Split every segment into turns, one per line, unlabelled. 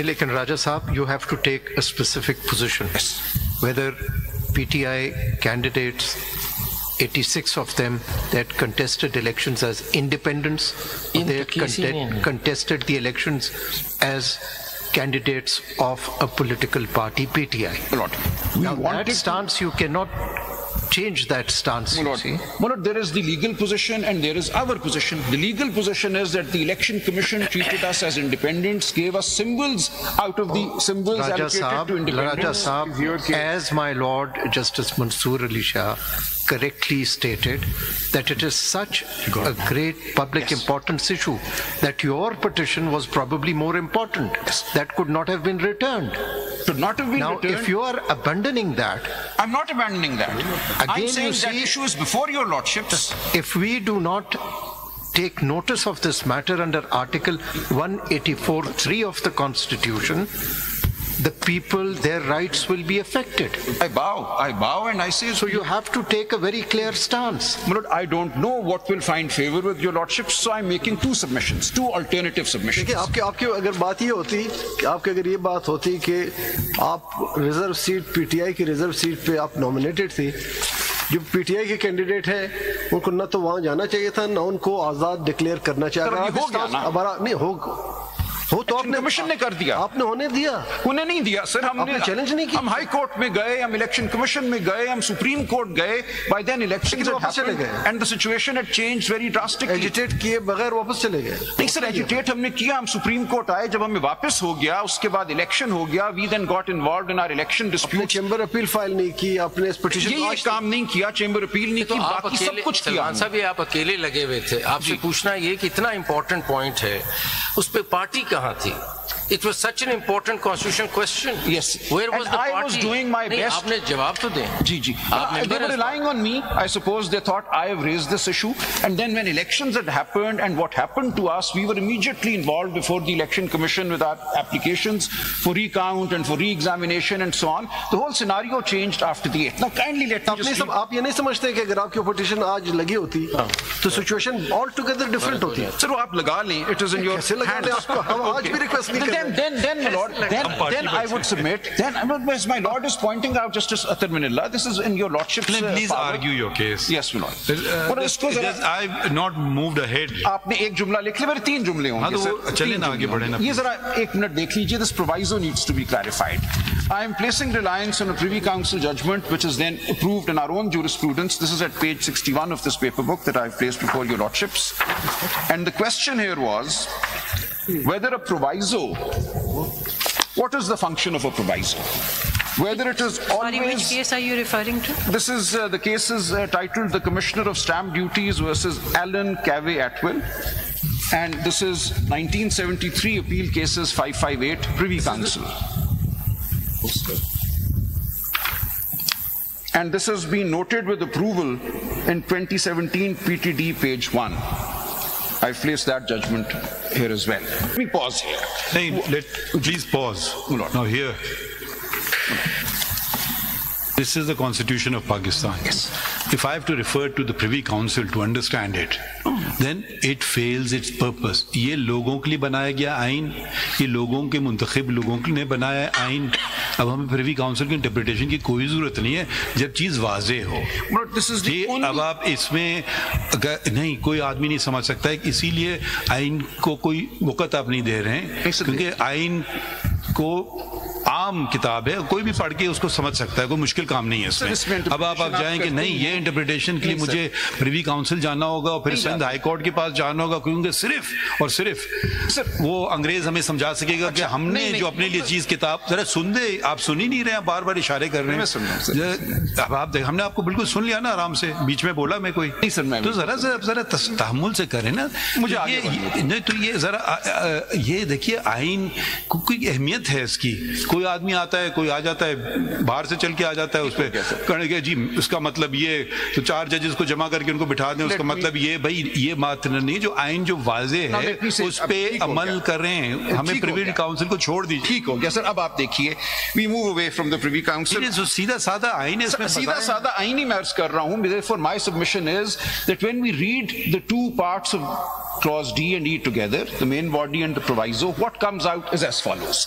लेकिन राजा साहब, you have to take a specific position.
Yes.
Whether PTI candidates, 86 of them that contested elections as independents, they contested the elections as candidates of a political party, PTI. Now that stance, you cannot change that stance, you see.
Well, there is the legal position and there is our position. The legal position is that the Election Commission treated us as independents, gave us symbols out of the symbols allocated to independents.
Raja Saab, as my Lord Justice Mansoor Ali Shah correctly stated, that it is such a great public importance issue that your petition was probably more important. That could not have been returned.
Could not have been
now,
returned.
if you are abandoning that,
I'm not abandoning that.
Again,
I'm saying
you
that
see,
issue is before your lordships.
If we do not take notice of this matter under Article 184(3) of the Constitution, the people, their rights will be affected.
I bow and I say...
So you have to take a very clear stance.
But I don't know what will find favor with your lordship, so I'm making two submissions, two alternative submissions.
देखिए, आपके अगर बात ये होती कि आपके अगर ये बात होती कि आप रिजर्व सीट पीटीआई की रिजर्व सीट पे आप नॉमिनेटेड थी, जो पीटीआई के कैंडिडेट हैं उनको न तो वहां जाना चाहिए था, न उनको आजाद डिक्लेयर करना चाहिए। हो तो आपने
कमीशन ने कर दिया,
आपने होने दिया,
उन्हें नहीं दिया सर। हमने
चैलेंज नहीं किया।
हम हाई कोर्ट में गए, हम इलेक्शन कमीशन में गए, हम सुप्रीम कोर्ट गए। बाय देन इलेक्शंस
वापस चले गए
and the situation had changed very drastically.
Agitate किए बगैर वापस चले गए?
नहीं सर, एजिटेट हमने किया, हम सुप्रीम कोर्ट आए, जब हमें वापस हो गया, उसके बाद इलेक्शन हो गया, we then got involved in our election dispute.
Chamber appeal file नहीं की आपने, इस पिटीशन
ये काम नहीं किया, चेंबर अपील नहीं की, बाकी सब कुछ किया।
सलमान साहब, ये आप अकेले लगे हुए थे। आपसे पूछना ये कि इतना इंपॉर्टेंट पॉइंट है, उस पे पार्टी कहाँ थी? It was such an important constitutional question.
Yes.
Where was
and
the
I
party?
was doing my best.
आपने जवाब तो दें।
जी। They were relying on me. I suppose they thought I have raised this issue. And then when elections had happened and what happened to us, we were immediately involved before the Election Commission with our applications for recount and for re-examination and so on. The whole scenario changed after the 8th. Now kindly let me just...
आप ये नहीं समझते कि अगर आपकी petition आज लगी होती तो सिचुएशन ऑल टुगेदर डिफरेंट होती?
सर, वो आप लगा लें, it is in your hands.
हम आज भी रिक्वेस्ट नहीं कर रहे।
Then, my lord, then I would submit. Then, as my lord is pointing out, Justice Atar Manilla, this is in your lordship's
please
power.
argue your case.
Yes, my lord.
I've not moved ahead.
आपने एक जुमला लिख लिया, मेरे तीन जुमले होंगे sir.
चलिए ना आगे बढ़े ना।
ये जरा एक मिनट देख लीजिए. This proviso needs to be clarified. I am placing reliance on a Privy Council judgment, which is then approved in our own jurisprudence. This is at page 61 of this paper book that I've placed before your lordships. And the question here was whether a proviso, what is the function of a proviso? Whether it is always...
Sorry, which case are you referring to?
This is, the case is titled The Commissioner of Stamp Duties versus Alan Cavey Atwell. And this is 1973 Appeal Cases 558, Privy Council. And this has been noted with approval in 2017 PTD page 1. I've placed that judgment here as well. Let me pause here.
Please pause. Now here. This is the Constitution of Pakistan.
Yes.
If I have to refer to the Privy Council to understand it, then it fails its purpose. ये लोगों के लिए बनाया गया आइन, ये लोगों के मुंतखब लोगों ने बनाया आइन. अब हमें प्रिवी काउंसिल की इंटरप्रिटेशन की कोई जरूरत नहीं है जब चीज वाजे हो. अब आप इसमें नहीं, कोई आदमी नहीं समझ सकता है, इसीलिए आइन को कोई वक़्त आप नहीं दे रहे हैं, क्योंकि आइन को आम किताब है, कोई भी पढ़ के उसको समझ सकता है, कोई मुश्किल काम नहीं है इसमें. अब आप जाएंगे नहीं, ये इंटरप्रिटेशन के लिए मुझे प्रिवी काउंसिल जाना होगा और फिर सिंध हाई कोर्ट के पास जाना होगा, क्योंकि सिर्फ और सिर्फ वो अंग्रेज हमें समझा सकेगा कि हमने जो अपने लिए चीज किताब. जरा सुन दे, आप सुन ही नहीं रहे, बार बार इशारे कर रहे हैं. अब आप हमने आपको बिल्कुल सुन लिया ना, आराम से, बीच में बोला मैं कोई, तो जरा तहम्मुल से करें ना. मुझे नहीं तो ये जरा ये देखिए, आइन को कोई अहमियत है इसकी, कोई आदमी आता है, कोई आ जाता है बाहर से चल के आ जाता है, उस पर कहने जी उसका मतलब ये, तो 4 जजेस को जमा करके उनको बिठा दें, उसका मतलब ये भाई ये बात नहीं, जो आइन जो वाजे है उस पे अमल कर रहे हैं, हमें प्रिवी काउंसिल को छोड़ दीजिए।
ठीक हो गया सर। अब आप देखिए, we move away from the Privy Council.
सीधा साधा आइन है,
सीधा साधा आइन ही मैं अर्ज कर रहा हूं। Therefore my submission is that when we read the two parts of clause D and E together, the main body and the proviso, what comes out is as follows.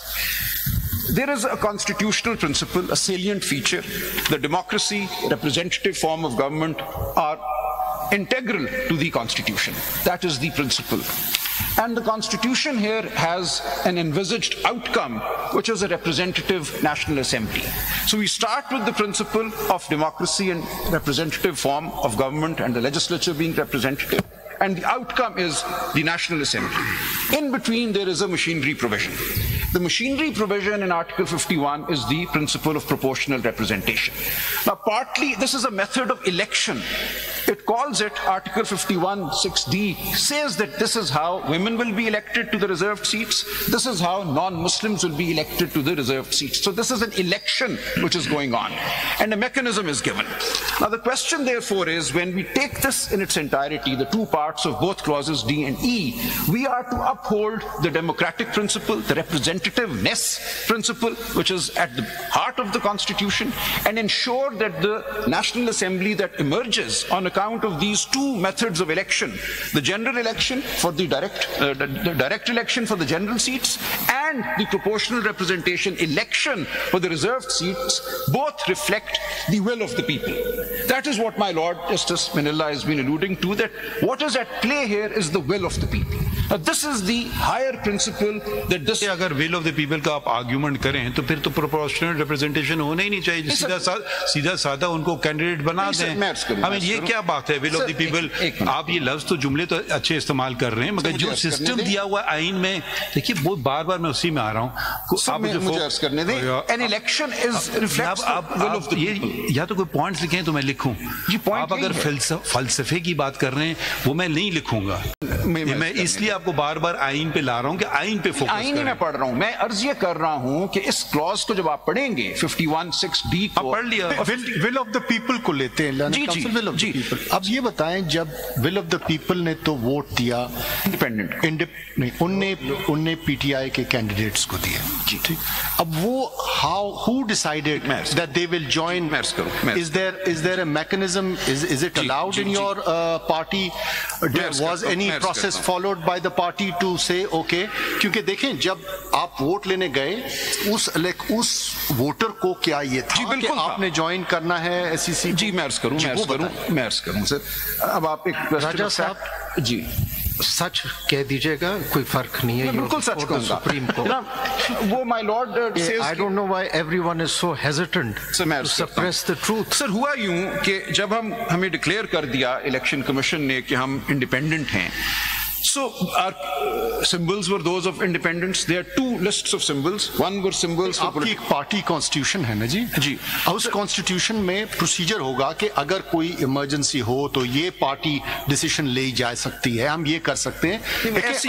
There is a constitutional principle, a salient feature. The democracy, representative form of government are integral to the Constitution. That is the principle. And the Constitution here has an envisaged outcome, which is a representative National Assembly. So we start with the principle of democracy and representative form of government and the legislature being representative. And the outcome is the National Assembly. In between, there is a machinery provision. The machinery provision in Article 51 is the principle of proportional representation. Now, partly, this is a method of election. It calls it, Article 51, 6D, says that this is how women will be elected to the reserved seats. This is how non-Muslims will be elected to the reserved seats. So this is an election which is going on. And a mechanism is given. Now, the question, therefore, is when we take this in its entirety, the two parts of both clauses D and E, we are to uphold the democratic principle, the representativeness principle, which is at the heart of the Constitution, and ensure that the National Assembly that emerges on account of these two methods of election, the general election for the direct election for the general seats and the proportional representation election for the reserved seats, both reflect the will of the people. That is what my Lord Justice Manilla has been alluding to, that what is at play here is the will of the people. Now, this is the higher principle that this...
अगर will of the people का आप argument करें तो फिर तो proportional representation होना ही नहीं चाहिए, सीधा साधा उनको कैंडिडेट बना दें। हमें ये क्या बात है will of the people? आप ये लफ्ज तो जुमले तो अच्छे इस्तेमाल कर रहे हैं, मगर जो सिस्टम दिया हुआ आइन में, देखिए वो बार मैं उसी में आ रहा हूँ।
आप मुझे अर्ज करने दें। An election is reflects the will of the people.
या तो कोई पॉइंट्स लिखें तो मैं लिखूं, आप अगर फलसफे की बात कर रहे हैं वो मैं नहीं लिखूंगा। मैं इसलिए आपको बार आइन पे ला रहा हूं कि आइन पे फोकस
आइन ही मैं पढ़ रहा हूं। मैं अर्ज ये कर रहा हूं कि इस क्लॉज को जब आप पढ़ेंगे 51(6)D को
पढ़ लिया,
विल ऑफ द पीपल को लेते हैं, विल ऑफ द पीपल। अब ये बताएं, जब विल ऑफ द पीपल ने तो वोट दिया इंडिपेंडेंट, उनने पीटीआई के कैंडिडेट्स को दिया, ठीक। अब वो who decided that they will join? Is there a mechanism? Is it allowed in your party? Was any process followed by the party to say okay? क्योंकि देखें, जब आप वोट लेने गए उस वोटर को क्या ये था कि आपने ज्वाइन करना है एससीसी?
जी मैं अर्ज करूं सर। अब आप एक
राजा साहब जी सच कह दीजिएगा, कोई फर्क नहीं है।
बिल्कुल सच कहूंगा।
सुप्रीम कोर्ट वो my lord I don't know why everyone is so hesitant to suppress the truth.
Sir हुआ यूं कि जब हमें डिक्लेयर कर दिया इलेक्शन कमीशन ने कि हम इंडिपेंडेंट हैं, so our symbols were those of independence. There are two lists of symbols. One were symbols for
आपकी एक पार्टी कॉन्स्टिट्यूशन है ना जी?
जी।
उस कॉन्स्टिट्यूशन में प्रोसीजर होगा कि अगर कोई इमरजेंसी हो तो ये पार्टी डिसीजन ले जा सकती है, हम ये कर सकते हैं।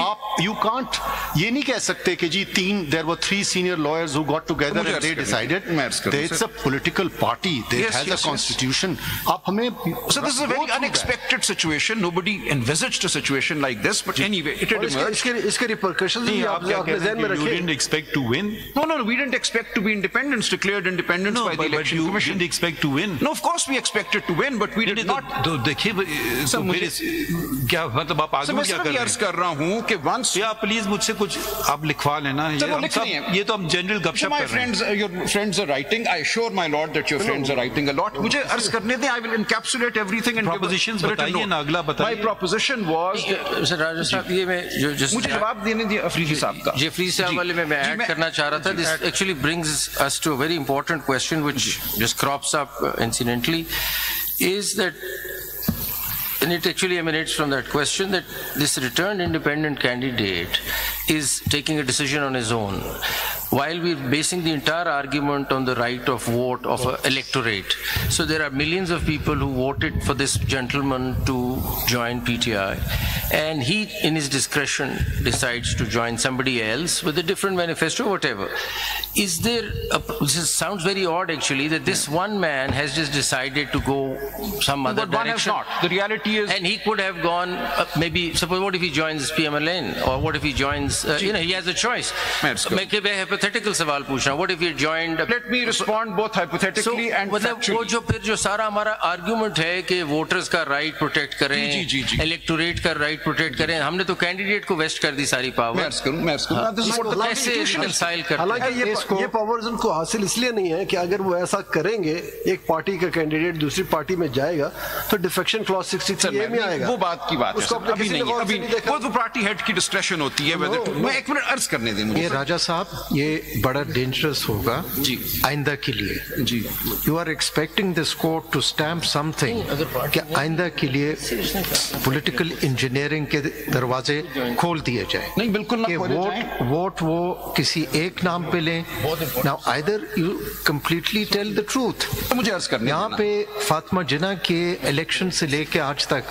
आप यू कांट ये नहीं कह सकते कि जी there were 3 senior lawyers who got together and they decided. It's a political party that has a constitution. आप हमें
so this is a very unexpected situation. Nobody envisaged a situation like this. But anyway, it had emerged.
इसके repercussions भी आपने ज़हन में रखे।
You didn't expect to win?
No, we didn't expect to be independence, declared independence by the election commission.
But you didn't expect to win?
No, of course we expected to win, but we did not.
तो देखिए, क्या मतलब आप आगे क्या कर रहे हैं?
अर्ज कर रहा हूँ कि once
या प्लीज मुझसे कुछ आप लिखवा लेना, ये तो हम जनरल गपशप कर रहे हैं।
Your friends are writing. I assure my lord that your friends are writing a lot. मुझे अर्ज करने दें. I will encapsulate everything and
propositions बताइए ना, अगला बताइए।
My proposition was
साहब ये मैं
मुझे जवाब देने दिए अफरीदी साहब का।
जी अफरीदी साहब वाले में मैं ऐड करना चाह रहा था। This actually brings us to a very important question which just crops up incidentally, is that and it actually emanates from that question that this returned independent candidate is taking a decision on his own. while we're basing the entire argument on the right of vote of an electorate, so there are millions of people who voted for this gentleman to join PTI, and he, in his discretion, decides to join somebody else with a different manifesto, whatever. Is there, this sounds very odd actually, that this one man has just decided to go some other direction.
But one has not. The reality is...
And he could have gone, maybe, suppose what if he joins PMLN, or what if he joins, you know, he has a choice. Hypothetical सवाल पूछना. What if he joined?
Let me respond both hypothetically and factually.
वो जो फिर जो सारा हमारा argument है कि voters का right protect करें, electorate का right protect करें, हमने तो candidate को vest कर दी सारी power. इसको कैसे reconcile करते हैं?
हालांकि ये powers उनको हासिल इसलिए नहीं है कि अगर वो ऐसा करेंगे, एक पार्टी का कैंडिडेट दूसरी पार्टी में जाएगा, तो defection clause 63 में आएगा.
वो बात की बात है. अभी नहीं, अभी वो पार्टी हेड की डिस्क्रेशन होती है. मैं एक मिनट अर्ज करने दें मुझे.
ये राजा साहब, ये बड़ा डेंजरस होगा जी आइंदा के लिए जी. You are expecting this court to stamp something कि आइंदा के लिए पॉलिटिकल इंजीनियरिंग के दरवाजे खोल दिए जाए.
नहीं, बिल्कुल ना खोले जाएं.
वोट वो किसी एक नाम पे लें. Now either you completely tell the truth.
मुझे अर्ज करने
यहाँ पे फातिमा जिन्ना के इलेक्शन से लेके आज तक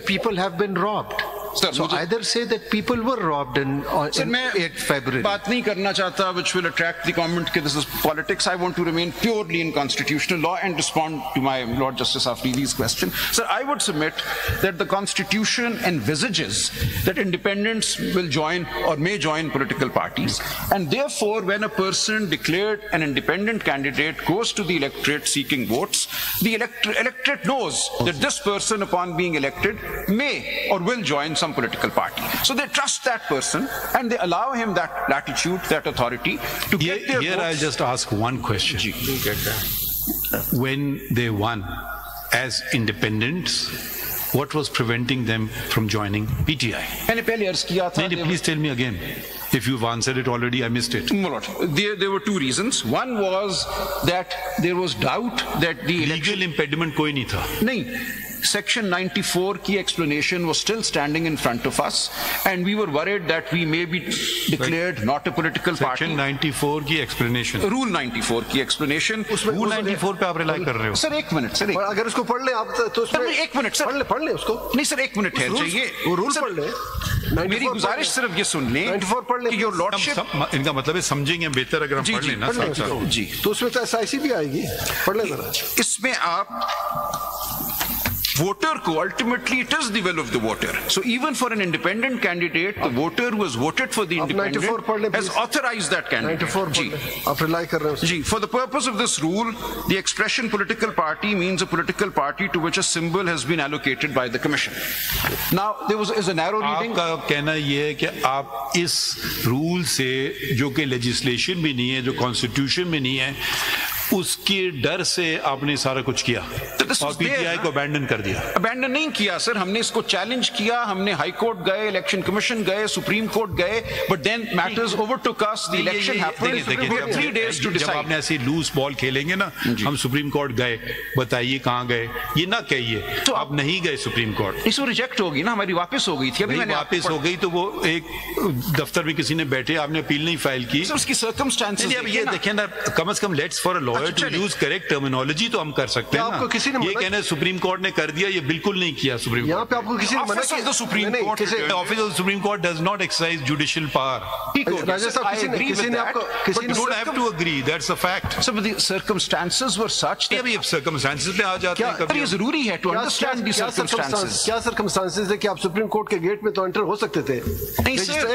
people have been robbed. So either say that people were robbed in 8 February.
बात नहीं करना चाहता which will attract the comment that this is politics. I want to remain purely in constitutional law and respond to my Lord Justice Afridi's question. Sir, I would submit that the Constitution envisages that independents will join or may join political parties, and therefore when a person declared an independent candidate goes to the electorate seeking votes, the electorate knows that this person upon being elected may or will join some political party. So they trust that person and they allow him that latitude, that authority to get their
Here
votes.
I'll just ask one question. When they won as independents, what was preventing them from joining PTI?
मैंने पहले अर्ज किया था.
Please tell me again. If you've answered it already, I missed it.
There were two reasons. One was that there was doubt that the
legal impediment कोई नहीं था.
नहीं. Section 94 key explanation was still standing in front of us, and we were worried that we may be declared not a political party.
Section 94 की explanation.
Rule 94 की explanation.
Rule 94 पे आप rely कर रहे हो.
सर एक मिनट सर.
अगर उसको पढ़ ले आप तो उसमें
एक मिनट सर.
पढ़ ले उसको.
नहीं सर, एक मिनट ठहर जाइए.
वो रूल पढ़ ले.
मेरी गुजारिश सिर्फ ये सुन लें.
94 पढ़ ले.
Your lordship.
इनका मतलब है समझेंगे बेहतर अगर हम पढ़ लेना.
जी. तो उसमें तो SIC भी आएगी. पढ़ ले जरा.
इसमें आप voter को ultimately it is the will of the voter. So even for an independent candidate, the voter who has voted for the independent has authorized that candidate.
94 जी. आप rely कर रहे हो.
जी. For the purpose of this rule, the expression political party means a political party to which a symbol has been allocated by the commission. Now there is a narrow reading.
आपका कहना ये है कि आप इस रूल से जो कि लेजिस्लेशन भी नहीं है, जो कॉन्स्टिट्यूशन में नहीं है, उसके डर से आपने सारा कुछ किया और पीटीआई को अबैंडन कर दिया.
अबैंडन नहीं किया सर, हमने इसको चैलेंज किया. हमने हाई कोर्ट गए, इलेक्शन कमीशन गए, सुप्रीम कोर्ट गए, but then matters overtook us. The election happened. 3 days to decide.
जब आपने ऐसी लूज बॉल खेलेंगे ना, हम सुप्रीम कोर्ट गए, बताइए कहां गए, ये ना कहिए तो आप नहीं गए सुप्रीम कोर्ट.
इसको रिजेक्ट होगी ना, हमारी वापस हो गई थी. अभी मैंने
वापस हो गई तो वो एक दफ्तर में किसी ने बैठे, आपने अपील नहीं फाइल की.
उसकी सर्कमस्टेंसेस
ये देखें ना, कम से come let's for a lawyer to use correct terminology तो हम कर सकते हैं ना. ये कहने सुप्रीम कोर्ट ने कर दिया, ये बिल्कुल नहीं किया सुप्रीम कोर्ट.
यहाँ पे आपको किसी ने मना किया.
Office of the supreme court
does not exercise judicial power.
राजा साहब, किसी ने आपको,
but you don't have to agree. That's a fact.
So the circumstances were such that
अभी circumstances पे आ जाते हैं कभी.
ये जरूरी है to understand the circumstances.
क्या circumstances है कि आप सुप्रीम कोर्ट के गेट में तो एंटर हो सकते थे.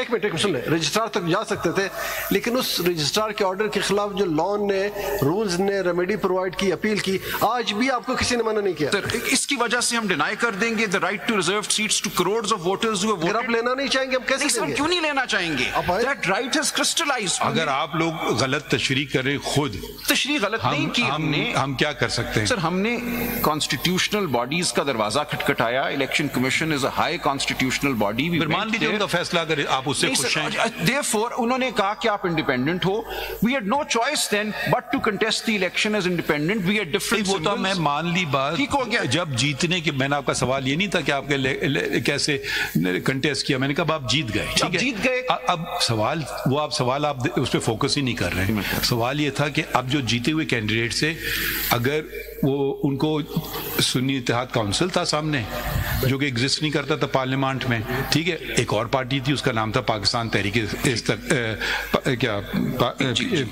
एक मिनट सुन ले. रजिस्ट्रार तक जा सकते थे, लेकिन उस रजिस्ट्रार के ऑर्डर के खिलाफ जो लॉ ने, रूल्स ने रेमेडी प्रोवाइड की, अपील की, आज भी आपको किसी ने मना नहीं किया.
इसकी वजह से हम डिनाई कर देंगे the right to reserve seats to crores of voters who have voted.
आप लेना नहीं चाहेंगे, हम कैसे देंगे?
क्यों नहीं लेना चाहेंगे? That right has crystallised.
अगर आप लोग गलत तशरीह करें, खुद
तशरीह गलत नहीं की हमने,
हम क्या कर सकते हैं?
सर, हमने कॉन्स्टिट्यूशनल बॉडीज का दरवाजा खटखटाया. Election commission is a high constitutional body.
मान लीजिए उनका फैसला, अगर आप उससे खुश हैं.
देयरफॉर उन्होंने कहा कि आप इंडिपेंडेंट हो. We had no choice then but to contest contest the election as independent, we had different
symbols. वो तो मैं मान ली बात,
ठीक हो गया।
जब जीतने के, मैंने आपका सवाल ये नहीं था कि आपके कैसे कंटेस्ट किया, मैंने कहा आप जीत गए, ठीक है, जीत गए। अब सवाल वो आप उस पर फोकस ही नहीं कर रहे हैं। सवाल ये था कि अब जो जीते हुए कैंडिडेट से, अगर वो उनको सुन्नी इत्तेहाद काउंसिल था सामने जो कि एग्जिस्ट नहीं करता था पार्लियामेंट में, ठीक है, एक और पार्टी थी उसका नाम था पाकिस्तान तहरीक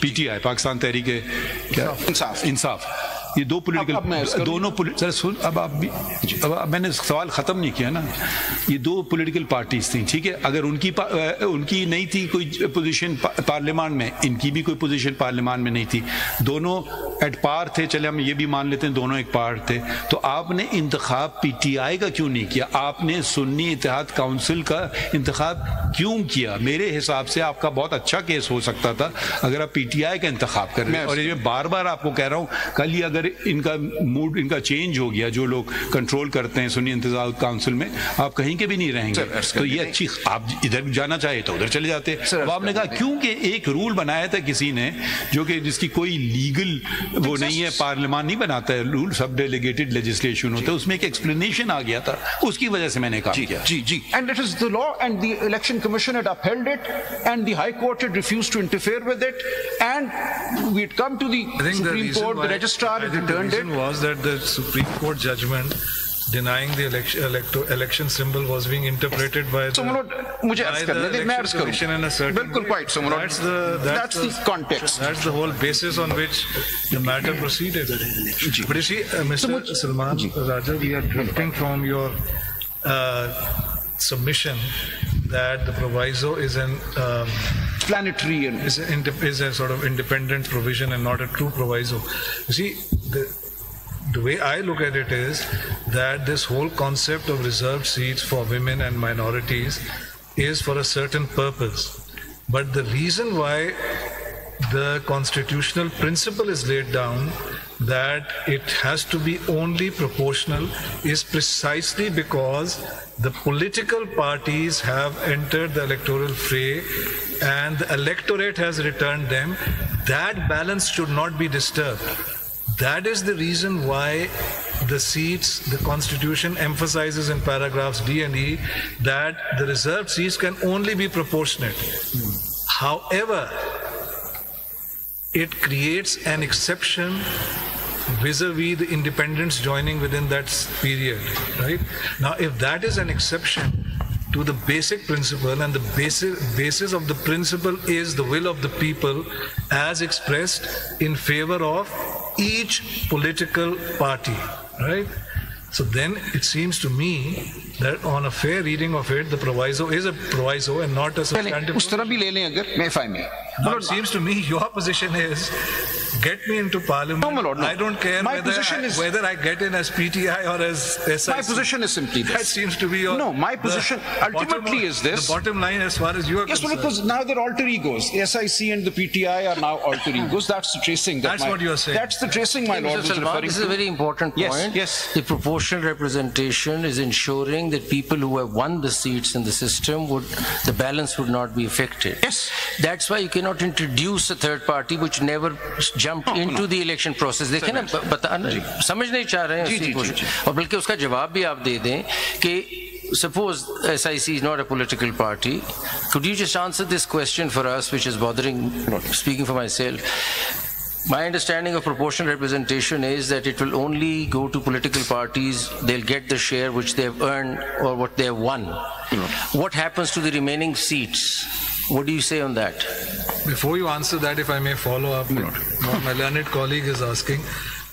PTI, पाकिस्तान तहरीक इंसाफ। ये दो पॉलिटिकल, दोनों सुन, अब मैंने सवाल खत्म नहीं किया ना। ये दो पॉलिटिकल पार्टीज थी, ठीक है, अगर उनकी नहीं थी कोई पोजीशन पार्लियामेंट में, इनकी भी कोई पोजीशन पार्लियामेंट में नहीं थी, दोनों एट पार थे, चले हम ये भी मान लेते हैं दोनों एक पार थे, तो आपने इंतखाब PTI का क्यों नहीं किया? आपने सुन्नी इत्तेहाद काउंसिल का इंतखाब क्यों किया? मेरे हिसाब से आपका बहुत अच्छा केस हो सकता था अगर आप PTI का इंतखाब कर रहे हैं। और ये बार बार आपको कह रहा हूँ, कल ही अगर इनका मूड इनका चेंज हो गया, जो लोग कंट्रोल करते हैं सुन्नी इत्तेहाद काउंसिल में, आप कहीं के भी नहीं रहेंगे। तो ये अच्छी, आप इधर जाना चाहे तो उधर चले जाते। अब आपने कहा क्योंकि एक रूल बनाया था किसी ने जो कि जिसकी कोई लीगल वो नहीं है, पार्लियामेंट नहीं बनाता है रूल, सब डेलीगेटेड लेजिस्लेशन होता है, उसमें एक एक्सप्लेनेशन आ गया था, उसकी वजह से मैंने कहा किया।
जी, and it is the law, and the election commission had upheld it, and the high court had refused to interfere with it, and we had come to the Supreme Court, the registrar had returned it.
The reason was that the Supreme Court judgment denying the election symbol was being interpreted by the election commission in a certain way. That's the context. That's the whole basis on which the matter proceeded. But you see, Mr. Salman Raja, we are drifting from your submission that the proviso is an
planetary and
is a sort of independent provision and not a true proviso. You see, the way I look at it is that this whole concept of reserved seats for women and minorities is for a certain purpose. But the reason why the constitutional principle is laid down that it has to be only proportional is precisely because the political parties have entered the electoral fray and the electorate has returned them. That balance should not be disturbed. That is the reason why the seats, the Constitution emphasizes in paragraphs D and E that the reserved seats can only be proportionate. However, it creates an exception vis-a-vis the independents joining within that period, right? Now, if that is an exception to the basic principle, and the basis of the principle is the will of the people as expressed in favor of each political party, right? So then it seems to me that on a fair reading of it, the proviso is a proviso and not a substantive provision.
If I may.
Now it seems to me your position is, get me into parliament.
No, my lord, no.
I don't care whether I get in as PTI or as SIC.
My position is simply this.
That seems to be your...
No, my position ultimately is this.
The bottom line as far as you are concerned.
Yes, because now they're alter egos. The SIC and the PTI are now alter egos. That's the tracing.
That's what you're saying.
That's the tracing, my lord.
This is a very important point.
Yes.
The proportional representation is ensuring that people who have won the seats in the system the balance would not be affected.
Yes.
That's why you cannot introduce a third party which never jumped into the election process. देखें ना, समझ नहीं चाह रहे हैं और बल्कि उसका जवाब भी आप दे दें कि suppose SIC is not a political party. Could you just answer this question for us, which is bothering, speaking for myself? My understanding of proportional representation is that it will only go to political parties, they'll get the share which they have earned or what they have won. What happens to the remaining seats? What do you say on that?
Before you answer that, if I may follow up, what my learned colleague is asking,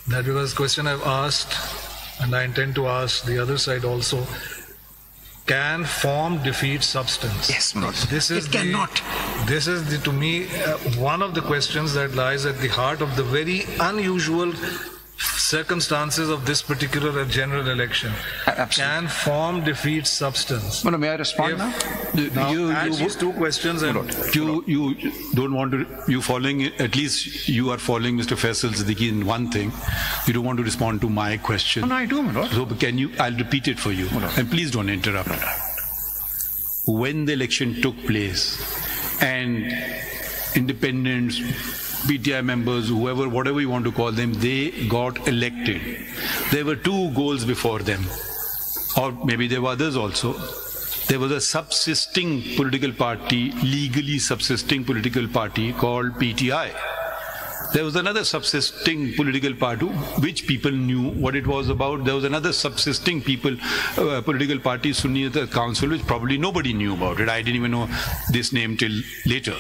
that because question I've asked, and I intend to ask the other side also, can form defeat substance?
Yes, my lord.
It cannot. This is, to me, one of the questions that lies at the heart of the very unusual circumstances of this particular general election.
Absolutely.
Can form defeat substance?
Well, may I respond now?
These two questions.
You don't want to, you following, at least you are following Mr. Faisal Siddiqui in one thing. You don't want to respond to my question.
No, I do, my lord.
So can you, I'll repeat it for you. And please don't interrupt. When the election took place and independents PTI members, whoever, whatever you want to call them, they got elected. There were two goals before them, or maybe there were others also. There was a subsisting political party, legally subsisting political party called PTI. There was another subsisting political party which people knew what it was about. There was another subsisting political party, Sunniyat Council, which probably nobody knew about it. I didn't even know this name till later.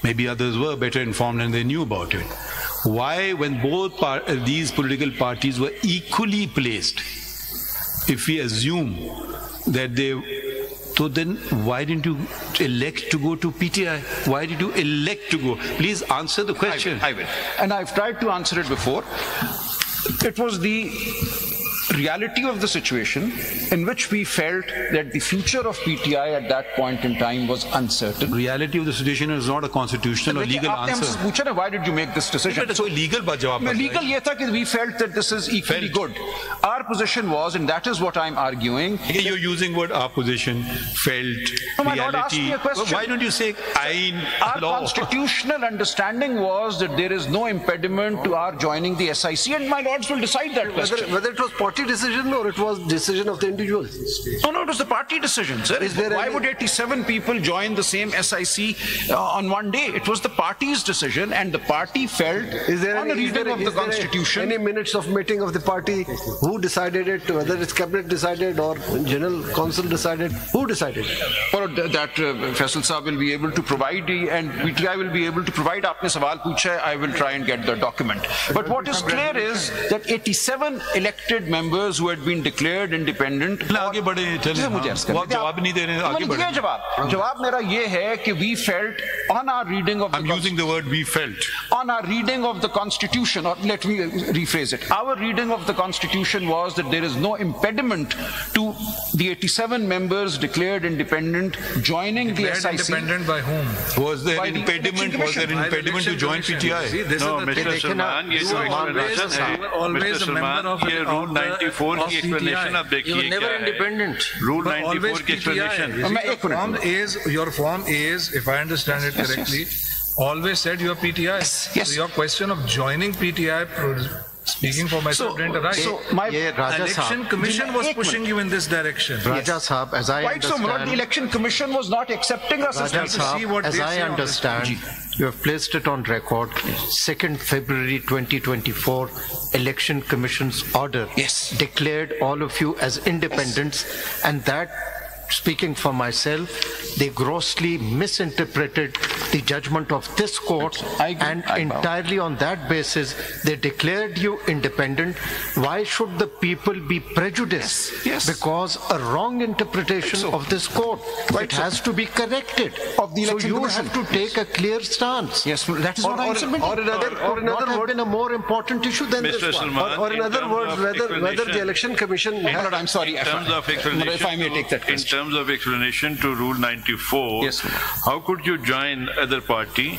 Maybe others were better informed and they knew about it. Why, when both these political parties were equally placed, if we assume that so then why didn't you elect to go to PTI? Why did you elect to go? Please answer the question.
I will. And I've tried to answer it before. It was the reality of the situation in which we felt that the future of PTI at that point in time was uncertain.
Reality of the situation is not a constitutional or legal answer.
Why did you make this decision?
So legal
ye tha ki we felt that this is equally good. Our position was, and that is what I'm arguing.
You're using word our position, felt,
no, my
reality.
Lord, ask me a question.
Why don't you say Ain,
our
law?
Constitutional understanding was that there is no impediment to our joining the SIC, and my lords will decide that question.
Whether it was party decision or it was decision of the individuals?
No, it was the party decision, sir. Why would 87 people join the same SIC on one day? It was the party's decision, and the party felt on the reading of the Constitution.
Any minutes of meeting of the party? Who decided it? Whether it's cabinet decided or general council decided? Who decided it?
Well, that Faisal Saab will be able to provide, and PTI will be able to provide. Aapne sawal pucha hai, I will try and get the document. But what is clear is that 87 elected members who had been declared independent.
आगे बढ़े चले वो जवाब नहीं दे रहे आगे बढ़े
जवाब मेरा ये है कि we felt on our reading of
I'm using the word we felt
on our reading of the Constitution, or let me rephrase it, our reading of the Constitution was that there is no impediment to the 87 members declared independent joining the SIC.
Independent by whom?
Was there an impediment to join PTI?
No, Mr. Salman, ये जो explanation है, Mr. Salman, ये Rule 94 की explanation आप देखिए क्या है? Rule 94 की explanation.
Your form is, if I understand it correctly, always said you are PTI.
Yes.
So your question of joining PTI, speaking for myself, didn't arise.
So my
election commission was pushing you in this direction.
Raja Saab, as I understand,
the election commission was not accepting us.
Raja Saab, as I understand, you have placed it on record. 2nd February 2024, election commission's order declared all of you as independents, and that, speaking for myself, they grossly misinterpreted the judgment of this court, and entirely on that basis they declared you independent. Why should the people be prejudiced because a wrong interpretation of this court? It has to be corrected. So you have to take a clear stance.
Yes, that is what I'm submitting.
Or another
have been a more important issue than
Mr.
this one.
Salman,
or in other words, whether the election commission.
I'm sorry,
in terms of explanation,
if I may take that question.
In terms of explanation to Rule 94, how could you join other party